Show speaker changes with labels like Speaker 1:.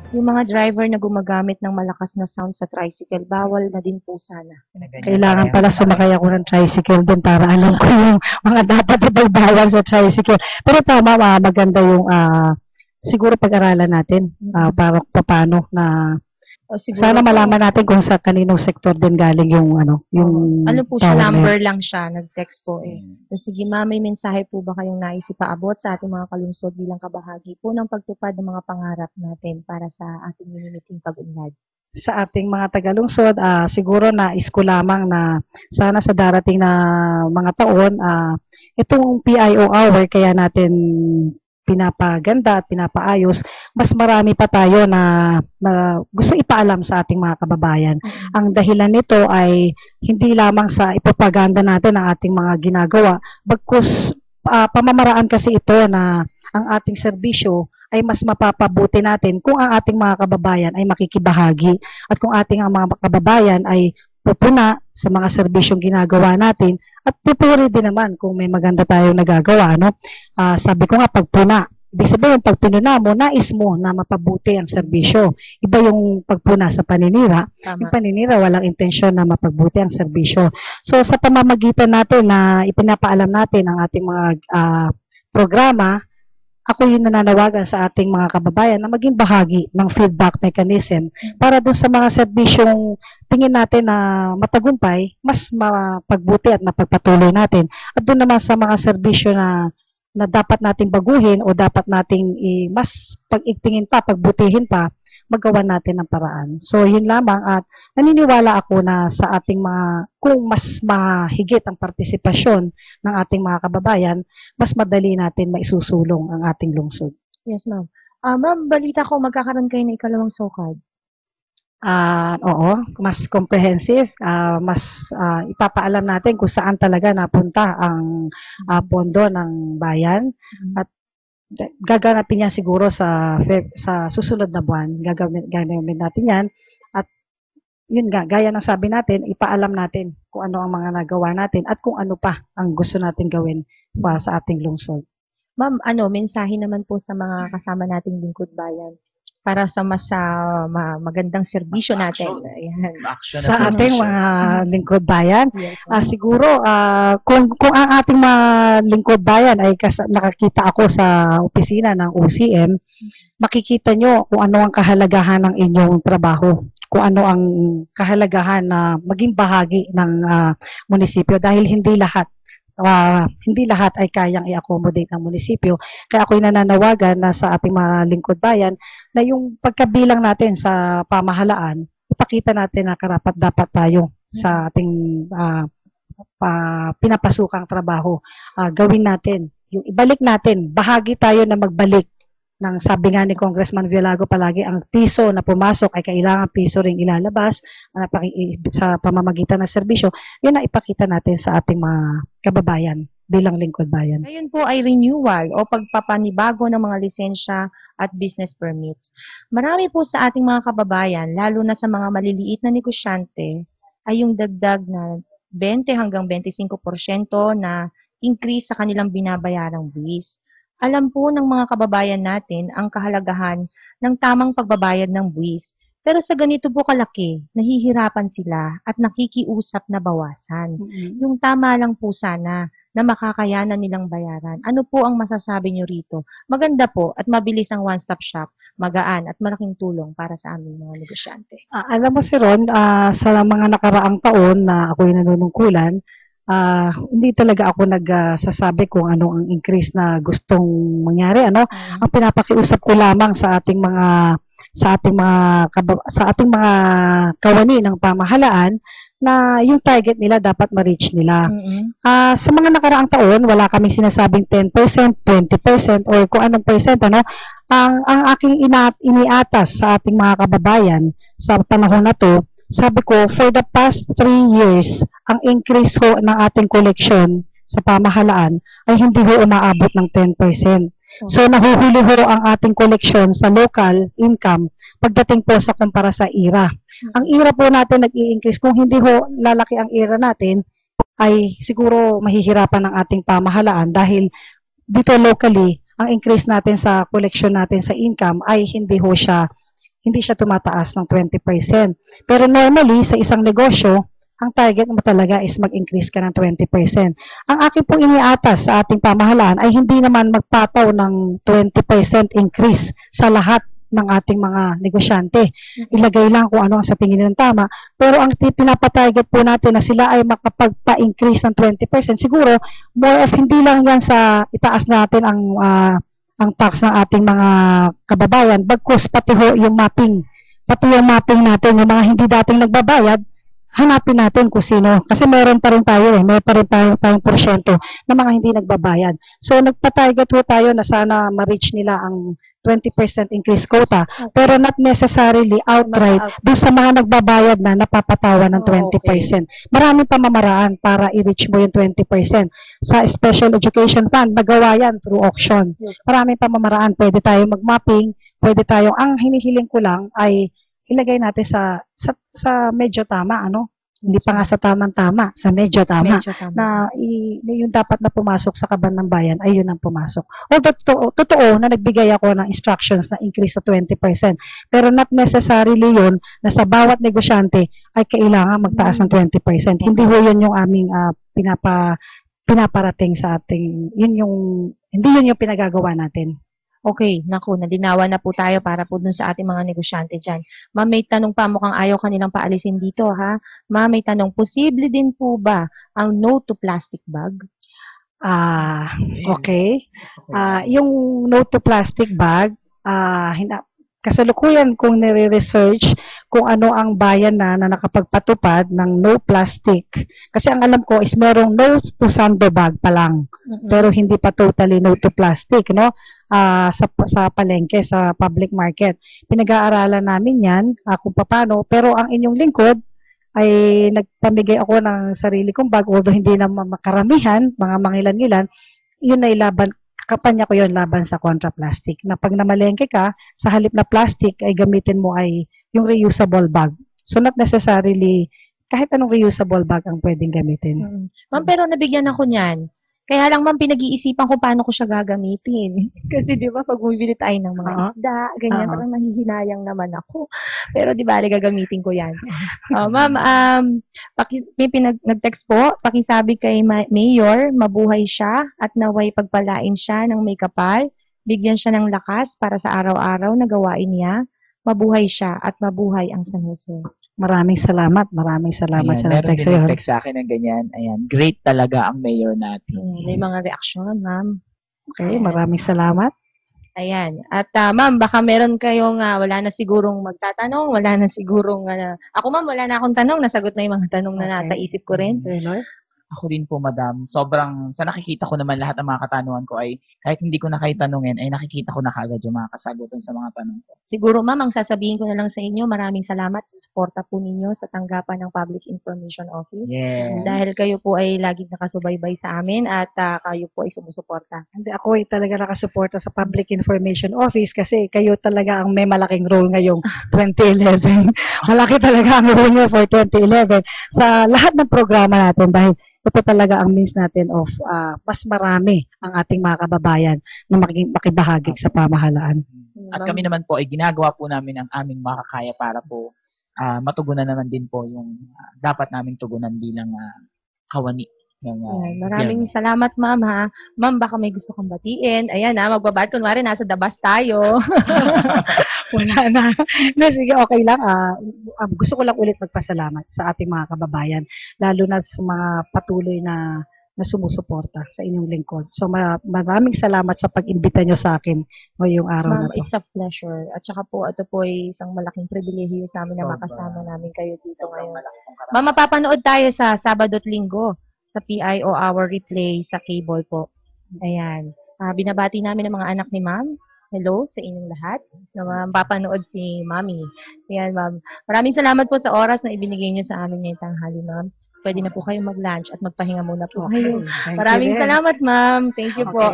Speaker 1: Yung mga driver na gumagamit ng malakas na sound sa tricycle, bawal na din po sana.
Speaker 2: Kailangan pala sumakay ako ng tricycle din para alam ko yung mga dapat ibawal sa tricycle. Pero tama, maganda yung siguro pag-aralan natin para paano na
Speaker 1: O siguro
Speaker 2: sana
Speaker 1: po,
Speaker 2: malaman natin kung sa kaninong sektor din galing yung yung
Speaker 1: ano po siya,
Speaker 2: tawag na yun.
Speaker 1: number lang siya, nag-text po eh. So, sige ma'am, may mensahe po ba kayong nais ipaabot sa ating mga kalungsod bilang kabahagi po ng pagtupad ng mga pangarap natin para sa ating minimiting pag-unlad?
Speaker 2: Sa ating mga tagalungsod, siguro nais ko lamang na sana sa darating na mga taon, itong PIO hour kaya natin pinapaganda at pinapaayos, mas marami pa tayo na gusto ipaalam sa ating mga kababayan. Ang dahilan nito ay hindi lamang sa ipropaganda natin ang ating mga ginagawa, bagkus pamamaraan kasi ito na ang ating serbisyo ay mas mapapabuti natin kung ang ating mga kababayan ay makikibahagi at kung ating ang mga kababayan ay pupuna sa mga serbisyong ginagawa natin at pupuri din naman kung may maganda tayong nagagawa. Sabi ko nga, pagpuna. Ibig sabihin, pag pinuna mo, nais mo na mapabuti ang serbisyo. Iba yung pagpuna sa paninira.
Speaker 1: Tama.
Speaker 2: Yung paninira, walang intensyon na mapagbuti ang serbisyo. So, sa pamamagitan natin na ipinapaalam natin ang ating mga programa, ako yung nananawagan sa ating mga kababayan na maging bahagi ng feedback mechanism para doon sa mga serbisyong tingin natin na matagumpay, mas mapagbuti at mapagpatuloy natin. At doon naman sa mga serbisyo na dapat nating baguhin o dapat nating mas pag-igtingin pa, pagbutihin pa, magawa natin ng paraan. So, yun lamang at naniniwala ako na sa ating mga, kung mas mahigit ang partisipasyon ng ating mga kababayan, mas madali natin maisusulong ang ating lungsod.
Speaker 1: Yes, ma'am. Ma'am, balita ko magkakaroon kayo ng ikalawang SOCAD.
Speaker 2: Oo, mas comprehensive, mas ipapaalam natin kung saan talaga napunta ang pondo ng bayan at gaganapin yan siguro sa susunod na buwan. Gagawin natin yan. At yun nga, gaya ng sabi natin, ipaalam natin kung ano ang mga nagawa natin at kung ano pa ang gusto natin gawin pa sa ating lungsod.
Speaker 1: Ma'am, mensahe naman po sa mga kasama nating lingkod bayan para sa mas magandang serbisyo natin. Ayan.
Speaker 2: Sa ating mga lingkod bayan,
Speaker 1: Yes,
Speaker 2: siguro kung ang ating mga lingkod bayan ay nakakita ako sa opisina ng OCM, makikita nyo kung ano ang kahalagahan ng inyong trabaho, kung ano ang kahalagahan na maging bahagi ng munisipyo dahil hindi lahat ay kayang i-accommodate ng munisipyo. Kaya ako'y nananawagan na sa ating mga lingkod bayan na yung pagkabilang natin sa pamahalaan, ipakita natin na karapat-dapat tayo sa ating pinapasukang trabaho. Gawin natin, yung ibalik natin, bahagi tayo na magbalik ng sabi nga ni Congressman Villago palagi, ang piso na pumasok ay kailangan piso ring ilalabas sa pamamagitan ng serbisyo. Yun na ipakita natin sa ating mga kababayan bilang lingkod bayan.
Speaker 1: Ngayon po ay renewal o pagpapanibago ng mga lisensya at business permits. Marami po sa ating mga kababayan, lalo na sa mga maliliit na negosyante, ay yung dagdag na 20 hanggang 25% na increase sa kanilang binabayarang buwis. Alam po ng mga kababayan natin ang kahalagahan ng tamang pagbabayad ng buwis. Pero sa ganito po kalaki, nahihirapan sila at nakikiusap na bawasan. Yung tama lang po sana na makakayanan nilang bayaran. Ano po ang masasabi nyo rito? Maganda po at mabilis ang one-stop shop, magaan at malaking tulong para sa aming mga negosyante.
Speaker 2: Alam mo si Ron, sa mga nakaraang taon na ako'y nanunungkulan, hindi talaga ako nagsasabi kung ano ang increase na gustong mangyari. Ang pinapakiusap ko lamang sa ating mga kawani ng pamahalaan na yung target nila dapat ma-reach nila. Sa mga nakaraang taon, wala kaming sinasabing 10%, 20% or kung anong percent, ang aking iniatas sa ating mga kababayan sa panahon na to, sabi ko, for the past 3 years, ang increase ho ng ating collection sa pamahalaan ay hindi ho umaabot ng 10%. So, nahuhuli ho ang ating collection sa local income pagdating po sa kumpara sa IRA. Ang IRA po natin nag-i-increase. Kung hindi ho lalaki ang IRA natin, ay siguro mahihirapan ang ating pamahalaan dahil dito locally, ang increase natin sa collection natin sa income ay hindi ho siya hindi siya tumataas ng 20%. Pero normally, sa isang negosyo, ang target mo talaga is mag-increase ka ng 20%. Ang akin pong iniatas sa ating pamahalaan ay hindi naman magpataw ng 20% increase sa lahat ng ating mga negosyante. Ilagay lang kung ano ang sa tingin ng tama. Pero ang pinapatarget po natin na sila ay makapagpa-increase ng 20%, siguro, more of hindi lang yan sa itaas natin ang tax ng ating mga kababayan, bagkus pati ho yung mapping. Pati yung mapping natin, yung mga hindi dating nagbabayad, hanapin natin kung sino. Kasi meron pa rin tayo may pa rin tayong porsyento na mga hindi nagbabayad. So, nagpa-target ho tayo na sana ma-reach nila ang 20% increase quota, pero not necessarily outright doon sa mga nagbabayad na napapatawan ng 20%. Maraming pamamaraan para i-reach mo yung 20%. Sa Special Education Fund, magawa yan through auction. Maraming pamamaraan. Pwede tayo mag-mapping, pwede tayong, ang hinihiling ko lang ay ilagay natin sa medyo tama, ano? Hindi pa nga sa tamang-tama, sa medyo tama. Na yung dapat na pumasok sa kaban ng bayan ay yun ang pumasok. Although totoo na nagbigay ako ng instructions na increase sa 20%. Pero not necessarily yun na sa bawat negosyante ay kailangan magtaas ng 20%. Hindi ho yun yung aming pinaparating sa ating, hindi yun yung pinagagawa natin.
Speaker 1: Okay, naku, nalinawan na po tayo para po dun sa ating mga negosyante dyan. Ma'am, may tanong pa, mukhang ayaw kanilang paalisin dito, ha? Ma'am, may tanong, posible din po ba ang no to plastic bag?
Speaker 2: Okay. Yung no to plastic bag, kasalukuyan kung nire-research kung ano ang bayan na nakapagpatupad ng no plastic. Kasi ang alam ko is merong no to sando bag pa lang. Pero hindi pa totally no to plastic, no? Sa palengke, sa public market. Pinag-aaralan namin yan kung paano. Pero ang inyong lingkod ay nagpamigay ako ng sarili kong bag, although hindi na makaramihan, mga mangilan-ngilan, yun ay laban, kampanya ko yun laban sa kontra plastic. Na pag namalengke ka, sa halip na plastic ay gamitin mo ay yung reusable bag. So not necessarily, kahit anong reusable bag ang pwedeng gamitin.
Speaker 1: Ma'am, pero nabigyan ako niyan. Kaya lang, ma'am, pinag-iisipan ko paano ko siya gagamitin. Kasi, di ba, pag bumibili tayo ng mga isda, ganyan, parang nahihinayang naman ako. Pero, di ba, gagamitin ko yan. Ma'am, nag-text po, pakisabi kay Mayor, mabuhay siya at naway pagpalain siya ng may kapal, bigyan siya ng lakas para sa araw-araw na gawain niya, mabuhay siya at mabuhay ang San Jose.
Speaker 2: Maraming salamat sa
Speaker 3: text sa'yo. Meron din text sa akin ng ganyan. Ayan, great talaga ang mayor natin.
Speaker 1: May mga reaksyon, ma'am.
Speaker 2: Okay, maraming salamat.
Speaker 1: Ayan. At ma'am, baka meron kayong wala na sigurong magtatanong, wala na sigurong ako ma'am, wala na akong tanong, nasagot na yung mga tanong na nasa isip ko rin.
Speaker 3: Ako din po, madam. Sobrang, sa nakikita ko naman lahat ng mga katanungan ko ay, kahit hindi ko na kayo tanungin, ay nakikita ko na kagad yung mga kasagutan sa mga tanong ko.
Speaker 1: Siguro, ma'am, ang sasabihin ko na lang sa inyo, maraming salamat sa suporta po ninyo sa tanggapan ng Public Information Office.
Speaker 3: Yes.
Speaker 1: Dahil kayo po ay laging nakasubaybay sa amin at kayo po ay sumusuporta.
Speaker 2: Hindi, ako ay talaga nakasuporta sa Public Information Office kasi kayo talaga ang may malaking role ngayong 2011. Malaki talaga ang role nyo for 2011 sa lahat ng programa natin dahil ito talaga ang means natin of mas marami ang ating mga kababayan na makibahagi sa pamahalaan.
Speaker 3: At kami naman po ay ginagawa po namin ang aming makakaya para po matugunan naman din po yung dapat naming tugunan bilang kawani.
Speaker 1: Maraming salamat, ma'am, ha. Ma'am, baka may gusto kang batiin. Ayan, magbabad. Kunwari, nasa dabas tayo.
Speaker 2: Wala na. Sige, okay lang. Gusto ko lang ulit magpasalamat sa ating mga kababayan, lalo na sa mga patuloy na sumusuporta sa inyong lingkod. So, maraming salamat sa pag-imbita nyo sa akin ngayong araw na to.
Speaker 1: It's a pleasure. At saka po, ito po ay isang malaking pribilehiyo sa amin na makasama namin kayo dito ngayon. Ma'am, mapapanood tayo sa Sabado at Linggo sa PIO Hour Replay sa cable po. Ayan. Binabati namin ang mga anak ni ma'am. Hello sa inyong lahat na mapapanood si Mami. Ayan, ma'am. Maraming salamat po sa oras na ibinigay niyo sa amin ngayong tanghali, ma'am. Pwede na po kayong mag-lunch at magpahinga muna po kayo. Maraming salamat, ma'am. Thank you po.